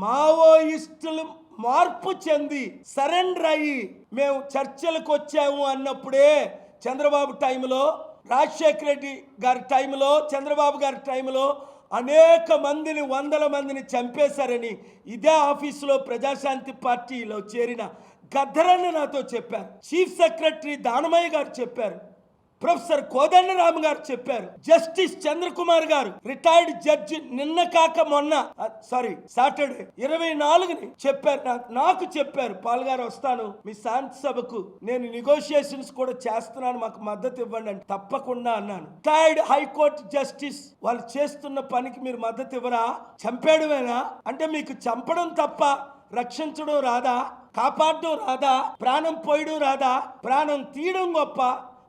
మావోయిస్టులు మార్పు చెంది సరెండర్ అయ్యి మేము చర్చలకు వచ్చాము అన్నప్పుడే చంద్రబాబు టైంలో, రాజశేఖర రెడ్డి గారి టైంలో, చంద్రబాబు గారి టైంలో అనేక మందిని, వందల మందిని చంపేశారని ఇదే ఆఫీసులో ప్రజాశాంతి పార్టీలో చేరిన గద్దరన్న నాతో చెప్పారు. చీఫ్ సెక్రటరీ దానమయ్య గారు చెప్పారు. ప్రొఫెసర్ కోదండరామ్ గారు చెప్పారు. జస్టిస్ చంద్రకుమార్ గారు రిటైర్డ్ జడ్జి నిన్న కాక మొన్న సాటర్డే 24ని చెప్పారు. నాకు చెప్పారు, పాల్ గారు వస్తాను మీ శాంతి సభకు, నేను నెగోషియేషన్స్ కూడా చేస్తున్నాను, మాకు మద్దతు ఇవ్వండి అని. తప్పకుండా అన్నాను. రిటైర్డ్ హైకోర్టు జస్టిస్ వాళ్ళు చేస్తున్న పనికి మీరు మద్దతు ఇవ్వరా? చంపేయడమేనా? అంటే మీకు చంపడం తప్ప రక్షించడం రాదా? కాపాడడం రాదా? ప్రాణం పోయడం రాదా? ప్రాణం తీయడం గొప్ప,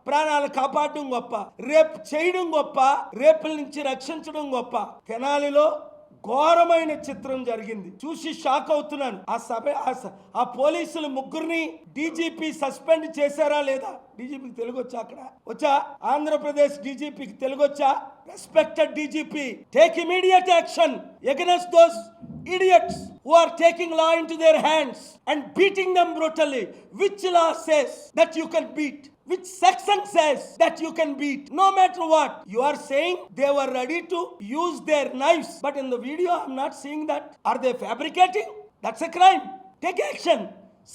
ప్రాణాలు కాపాడడం గొప్ప, రేప్ చేయడం గొప్ప, రేపుల నుంచి రక్షించడం గొప్ప. తెనాలిలో ఘోరమైన చిత్రం జరిగింది, చూసి షాక్ అవుతున్నాను. ఆ పోలీసులు ముగ్గురిని డీజీపీ సస్పెండ్ చేశారా లేదా? డీజీపీకి తెలుగు వచ్చా? అక్కడ వచ్చా? ఆంధ్రప్రదేశ్ డీజీపీకి తెలుగు వచ్చా? Respected DGP, take immediate action against those idiots who are taking law into their hands and beating them brutally. Which law says that you can beat? Which section says that you can beat? No matter what. You are saying they were ready to use their knives, but in the video I am not seeing that. Are they fabricating? That's a crime. Take action.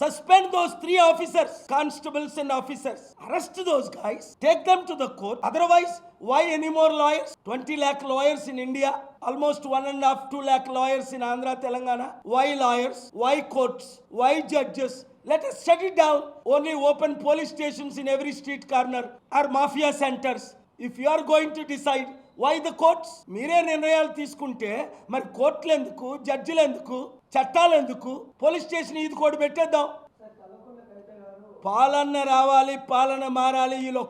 Suspend those 3 officers, constables and officers. Arrest those guys. Take them to the court. Otherwise, why any more lawyers? 20 lakh lawyers in India. Almost 1.5-2 lakh lawyers in Andhra, Telangana. Why lawyers? Why courts? Why judges? Let us shut it down. Only open police stations in every street corner or mafia centers. If you are going to decide, why the courts? మీరే నిర్ణయాలు తీసుకుంటే మరి కోర్టులు ఎందుకు, జడ్జిలు ఎందుకు, చట్టాలు ఎందుకు? పోలీస్ స్టేషన్ ఇది కూడా పెట్టేద్దాం. పాలన రావాలి, పాలన మారాలి. వీళ్ళు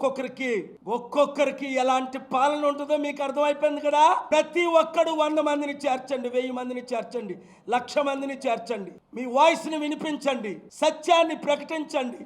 ఒక్కొక్కరికి ఎలాంటి పాలన ఉంటుందో మీకు అర్థమైపోయింది కదా. ప్రతి ఒక్కడు 100 మందిని చేర్చండి, 1000 మందిని చేర్చండి, 1,00,000 మందిని చేర్చండి. మీ వాయిస్ని వినిపించండి, సత్యాన్ని ప్రకటించండి.